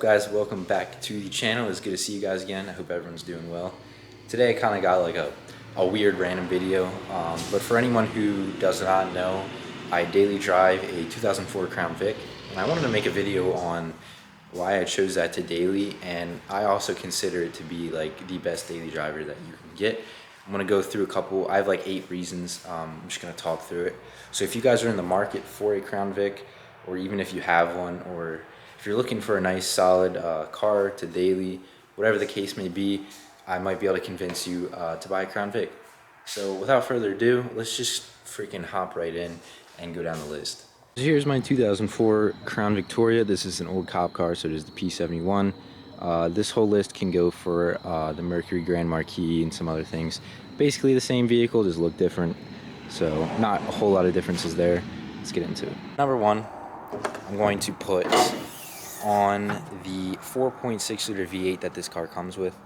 guys? Welcome back to the channel. It's good to see you guys again. I hope everyone's doing well. Today I kind of got like a weird random video, but for anyone who does not know, I daily drive a 2004 Crown Vic, and I wanted to make a video on why I chose that to daily, and I also consider it to be like the best daily driver that you can get. I'm gonna go through a couple. I have like 8 reasons. I'm just gonna talk through it. So if you guys are in the market for a Crown Vic, or even if you have one, or if you're looking for a nice solid car to daily, whatever the case may be, I might be able to convince you to buy a Crown Vic. So without further ado, let's just freaking hop right in and go down the list. So here's my 2004 Crown Victoria. This is an old cop car, so it is the P71. This whole list can go for the Mercury Grand Marquis and some other things. Basically the same vehicle, just look different. So not a whole lot of differences there. Let's get into it. Number one, I'm going to put on the 4.6 liter V8 that this car comes with.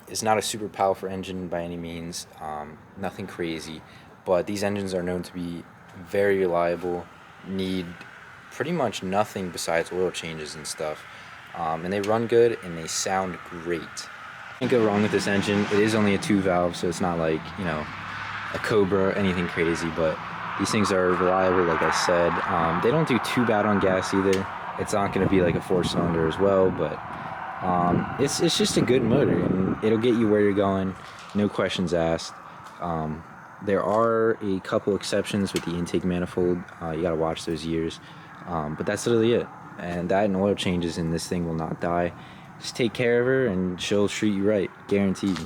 It's not a super powerful engine by any means, nothing crazy, but these engines are known to be very reliable, need pretty much nothing besides oil changes and stuff, and they run good and they sound great. Can't go wrong with this engine. It is only a 2-valve, so it's not like, you know, a Cobra or anything crazy, but these things are reliable, like I said. They don't do too bad on gas either. It's not going to be like a 4-cylinder as well, but it's just a good motor, and it'll get you where you're going, no questions asked. There are a couple exceptions with the intake manifold. You got to watch those years, but that's literally it. And that and oil changes, and this thing will not die. Just take care of her, and she'll treat you right, guaranteed.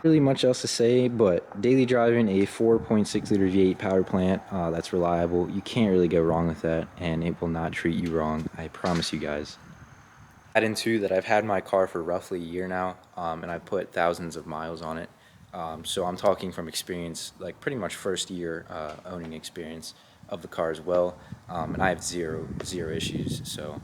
Really much else to say, but daily driving a 4.6 liter V8 power plant that's reliable, you can't really go wrong with that, and it will not treat you wrong, I promise you guys. Add into that, I've had my car for roughly a year now, and I've put thousands of miles on it, so I'm talking from experience, like pretty much first year owning experience of the car as well, and I have zero issues. So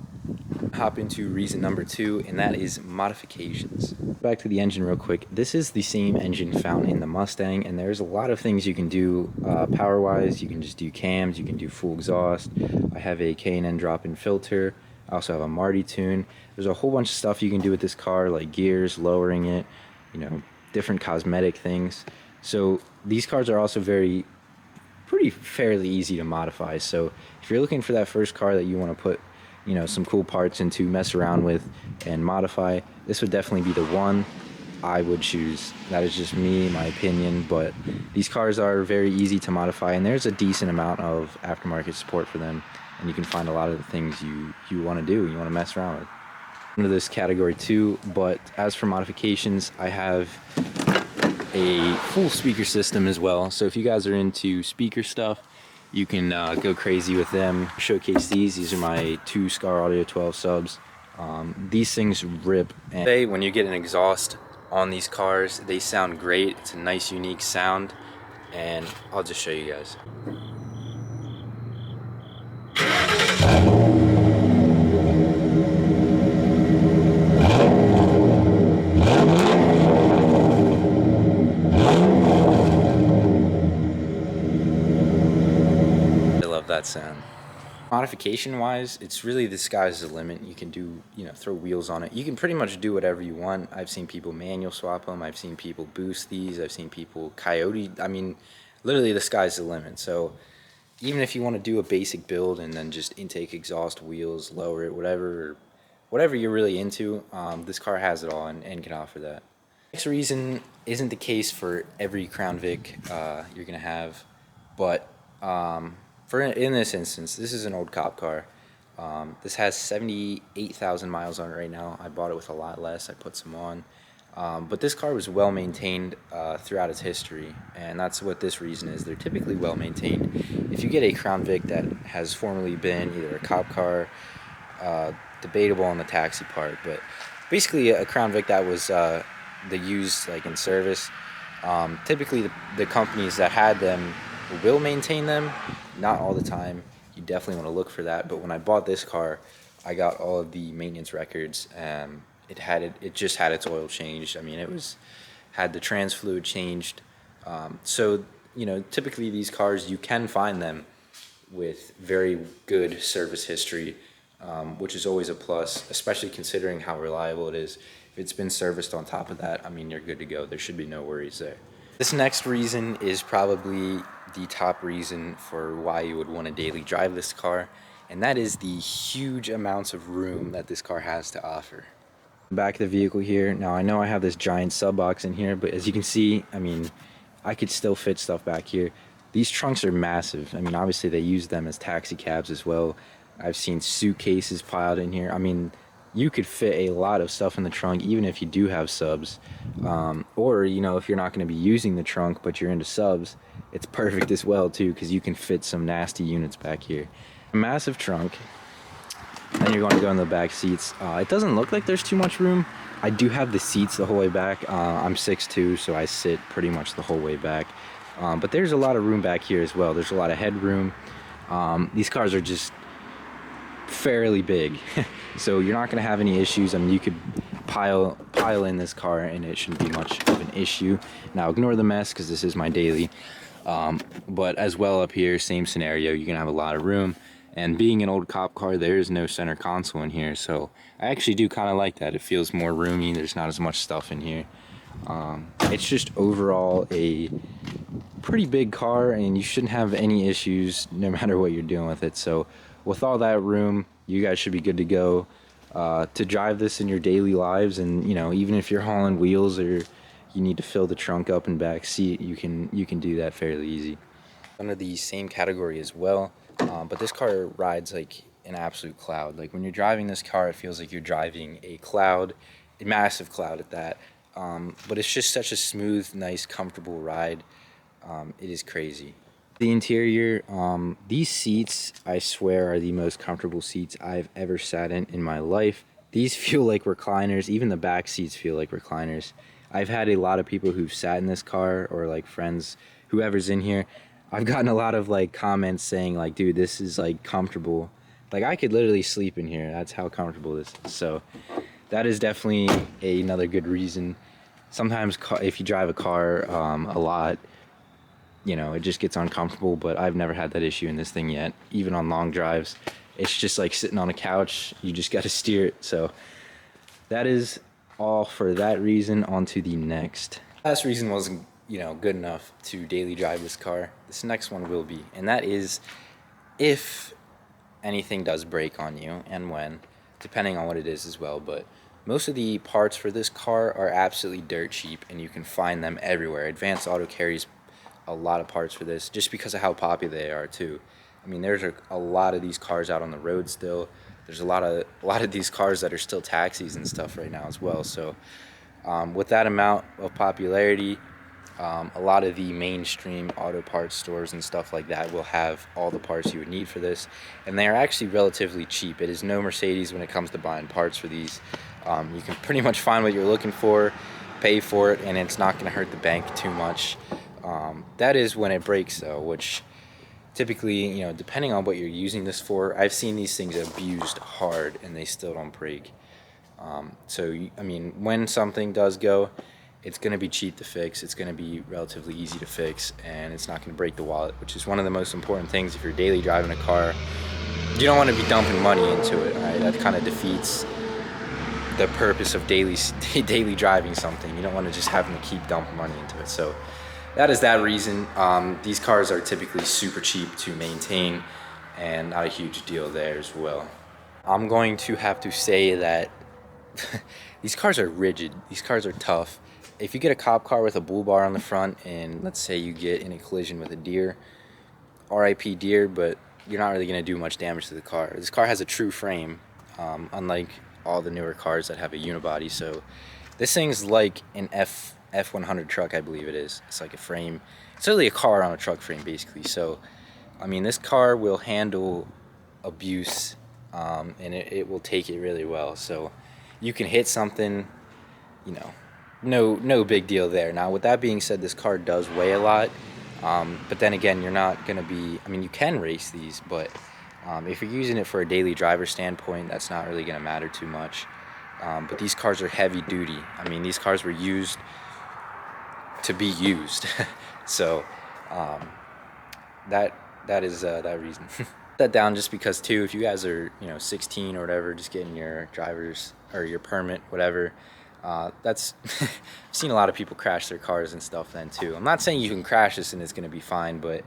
hop into reason number 2, and that is modifications. Back to the engine real quick. This is the same engine found in the Mustang, and there's a lot of things you can do power wise. You can just do cams, you can do full exhaust. I have a K&N drop-in filter. I also have a Marty tune. There's a whole bunch of stuff you can do with this car, like gears, lowering it, you know, different cosmetic things. So these cars are also pretty fairly easy to modify. So if you're looking for that first car that you want to put, you know, some cool parts into, mess around with and modify, this would definitely be the one I would choose. That is just me, my opinion, but these cars are very easy to modify, and there's a decent amount of aftermarket support for them, and you can find a lot of the things you want to do, you want to mess around with. Into this category too, but as for modifications, I have a full speaker system as well. So if you guys are into speaker stuff, you can go crazy with them. Showcase these are my 2 Scar Audio 12 subs. These things rip. And when you get an exhaust on these cars, they sound great. It's a nice unique sound, and I'll just show you guys. That sound. Modification wise, it's really the sky's the limit. You can do, you know, throw wheels on it. You can pretty much do whatever you want. I've seen people manual swap them. I've seen people boost these. I've seen people coyote. I mean, literally the sky's the limit. So even if you want to do a basic build and then just intake, exhaust, wheels, lower it, whatever you're really into, this car has it all and can offer that. Next reason isn't the case for every Crown Vic you're gonna have, but in this instance, this is an old cop car. This has 78,000 miles on it right now. I bought it with a lot less. I put some on. But this car was well maintained throughout its history, and that's what this reason is. They're typically well maintained. If you get a Crown Vic that has formerly been either a cop car, debatable on the taxi part, but basically a Crown Vic that was the used like in service, typically the companies that had them will maintain them, not all the time. You definitely want to look for that, but when I bought this car, I got all of the maintenance records. It just had its oil changed. I mean, had the trans fluid changed. So, you know, typically these cars, you can find them with very good service history. which is always a plus, especially considering how reliable it is. If it's been serviced on top of that, I mean, you're good to go. There should be no worries there. This next reason is probably the top reason for why you would want to daily drive this car, and that is the huge amounts of room that this car has to offer. Back of the vehicle here. Now I know I have this giant sub box in here, but as you can see, I mean, I could still fit stuff back here. These trunks are massive. I mean, obviously they use them as taxi cabs as well. I've seen suitcases piled in here. I mean, you could fit a lot of stuff in the trunk, even if you do have subs. Or, you know, if you're not going to be using the trunk, but you're into subs, it's perfect as well, too, because you can fit some nasty units back here. A massive trunk. Then you're going to go in the back seats. It doesn't look like there's too much room. I do have the seats the whole way back. I'm 6'2", so I sit pretty much the whole way back. But there's a lot of room back here as well. There's a lot of headroom. These cars are just fairly big, so you're not going to have any issues. I mean, you could pile in this car and it shouldn't be much of an issue. Now ignore the mess because this is my daily. But as well up here, same scenario. You're going to have a lot of room. And being an old cop car, there is no center console in here, so I actually do kind of like that. It feels more roomy. There's not as much stuff in here. It's just overall a pretty big car, and you shouldn't have any issues no matter what you're doing with it. So with all that room, you guys should be good to go to drive this in your daily lives. And you know, even if you're hauling wheels or you need to fill the trunk up and back seat, you can do that fairly easy. Under the same category as well, but this car rides like an absolute cloud. Like when you're driving this car, it feels like you're driving a cloud, a massive cloud at that. But it's just such a smooth, nice, comfortable ride. It is crazy. The interior, these seats, I swear, are the most comfortable seats I've ever sat in my life. These feel like recliners. Even the back seats feel like recliners. I've had a lot of people who've sat in this car, or like friends, whoever's in here. I've gotten a lot of like comments saying like, dude, this is like comfortable. Like I could literally sleep in here. That's how comfortable this is. So that is definitely another good reason. Sometimes if you drive a car a lot, you know, it just gets uncomfortable, but I've never had that issue in this thing yet. Even on long drives, it's just like sitting on a couch. You just got to steer it. So that is all for that reason. On to the next. Last reason wasn't, you know, good enough to daily drive this car. This next one will be, and that is if anything does break on you, and when, depending on what it is as well. But most of the parts for this car are absolutely dirt cheap, and you can find them everywhere. Advanced Auto carries a lot of parts for this just because of how popular they are too. I mean, there's a lot of these cars out on the road still. There's a lot of these cars that are still taxis and stuff right now as well. So with that amount of popularity, a lot of the mainstream auto parts stores and stuff like that will have all the parts you would need for this, and they are actually relatively cheap. It is no Mercedes when it comes to buying parts for these. You can pretty much find what you're looking for, pay for it, and it's not going to hurt the bank too much. That is when it breaks though, which typically, you know, depending on what you're using this for, I've seen these things abused hard and they still don't break. So I mean, when something does go, it's going to be cheap to fix, it's going to be relatively easy to fix, and it's not going to break the wallet, which is one of the most important things. If you're daily driving a car, you don't want to be dumping money into it, right? That kind of defeats the purpose of daily driving something. You don't want to just have them to keep dumping money into it. So that is that reason. These cars are typically super cheap to maintain and not a huge deal there as well. I'm going to have to say that these cars are rigid. These cars are tough. If you get a cop car with a bull bar on the front and let's say you get in a collision with a deer, RIP deer, but you're not really going to do much damage to the car. This car has a true frame, unlike all the newer cars that have a unibody. So this thing's like an F100 truck, I believe it is. It's like a frame. It's really a car on a truck frame, basically. So, I mean, this car will handle abuse, and it will take it really well. So you can hit something, you know, no big deal there. Now, with that being said, this car does weigh a lot, but then again, you're not going to be, I mean, you can race these, but if you're using it for a daily driver standpoint, that's not really going to matter too much. But these cars are heavy duty. I mean, these cars were used to be used. So that is that reason. that down just because too, if you guys are 16 or whatever, just getting your driver's or your permit, whatever, that's I've seen a lot of people crash their cars and stuff then too. I'm not saying you can crash this and it's going to be fine, but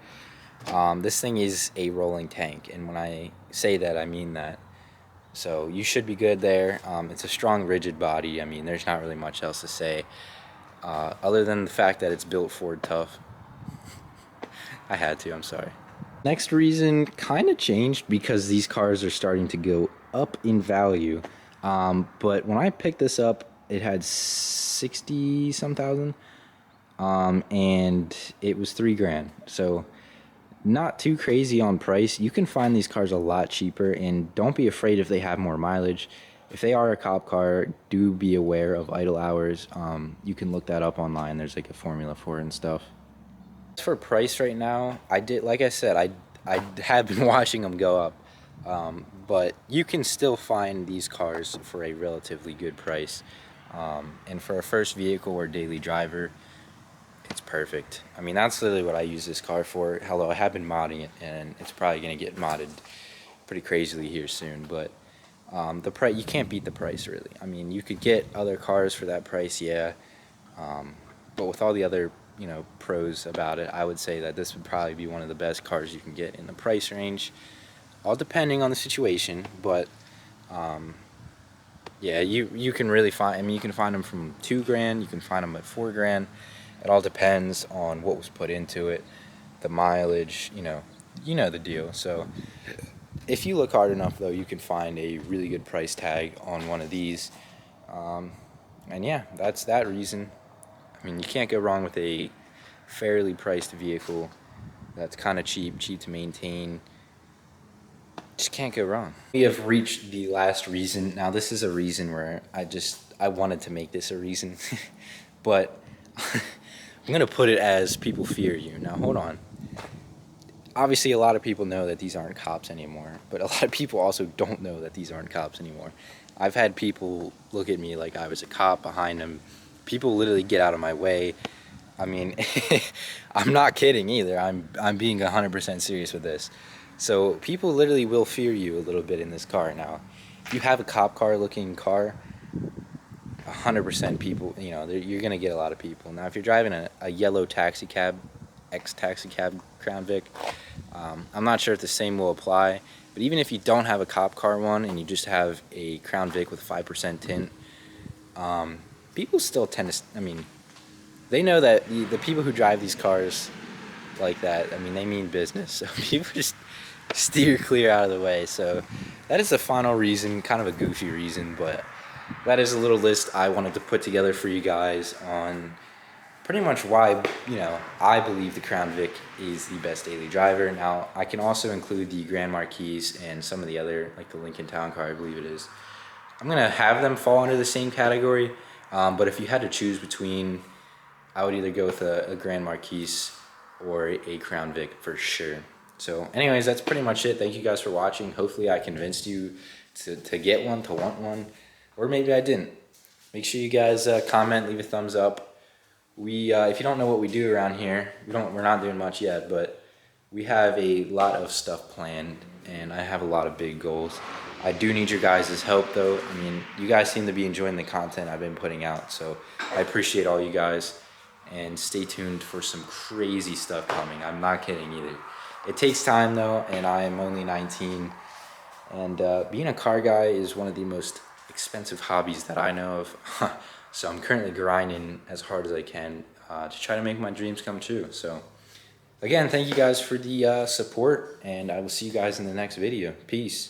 this thing is a rolling tank, and when I say that, I mean that. So you should be good there. It's a strong, rigid body. I mean, there's not really much else to say other than the fact that it's built Ford tough. I had to, I'm sorry. Next reason kind of changed because these cars are starting to go up in value. But when I picked this up, it had 60 some thousand, and it was $3 grand. So not too crazy on price. You can find these cars a lot cheaper, and don't be afraid if they have more mileage. If they are a cop car, do be aware of idle hours. You can look that up online. There's like a formula for it and stuff. As for price right now, like I said, I have been watching them go up, but you can still find these cars for a relatively good price, and for a first vehicle or daily driver, it's perfect. I mean, that's literally what I use this car for. Hello, I have been modding it, and it's probably going to get modded pretty crazily here soon, but the price, you can't beat the price, really. I mean, you could get other cars for that price, yeah, but with all the other pros about it, I would say that this would probably be one of the best cars you can get in the price range, all depending on the situation. But yeah, you can really find, I mean, you can find them from $2 grand, you can find them at $4 grand. It all depends on what was put into it, the mileage, you know the deal. So if you look hard enough, though, you can find a really good price tag on one of these, and yeah, that's that reason. I mean, you can't go wrong with a fairly priced vehicle that's kind of cheap to maintain. Just can't go wrong. We have reached the last reason. Now, this is a reason where I wanted to make this a reason, but I'm going to put it as people fear you. Now, hold on. Obviously, a lot of people know that these aren't cops anymore, but a lot of people also don't know that these aren't cops anymore. I've had people look at me like I was a cop behind them. People literally get out of my way. I mean, I'm not kidding either. I'm being 100% serious with this. So people literally will fear you a little bit in this car. Now, if you have a cop car looking car, 100% people, you're going to get a lot of people. Now, if you're driving a yellow taxi cab, ex-taxi cab Crown Vic, I'm not sure if the same will apply. But even if you don't have a cop car one and you just have a Crown Vic with 5% tint, people still tend to, I mean, they know that the people who drive these cars like that, I mean, they mean business. So people just steer clear out of the way. So that is the final reason, kind of a goofy reason, but that is a little list I wanted to put together for you guys on pretty much why, I believe the Crown Vic is the best daily driver. Now, I can also include the Grand Marquis and some of the other, like the Lincoln Town Car, I believe it is. I'm going to have them fall under the same category, but if you had to choose between, I would either go with a Grand Marquis or a Crown Vic for sure. So anyways, that's pretty much it. Thank you guys for watching. Hopefully I convinced you to get one, to want one, or maybe I didn't. Make sure you guys comment, leave a thumbs up. If you don't know what we do around here, we're not doing much yet, but we have a lot of stuff planned, and I have a lot of big goals. I do need your guys' help, though. I mean, you guys seem to be enjoying the content I've been putting out, so I appreciate all you guys, and stay tuned for some crazy stuff coming. I'm not kidding either. It takes time, though, and I am only 19, and being a car guy is one of the most expensive hobbies that I know of. So I'm currently grinding as hard as I can to try to make my dreams come true. So again, thank you guys for the support, and I will see you guys in the next video. Peace.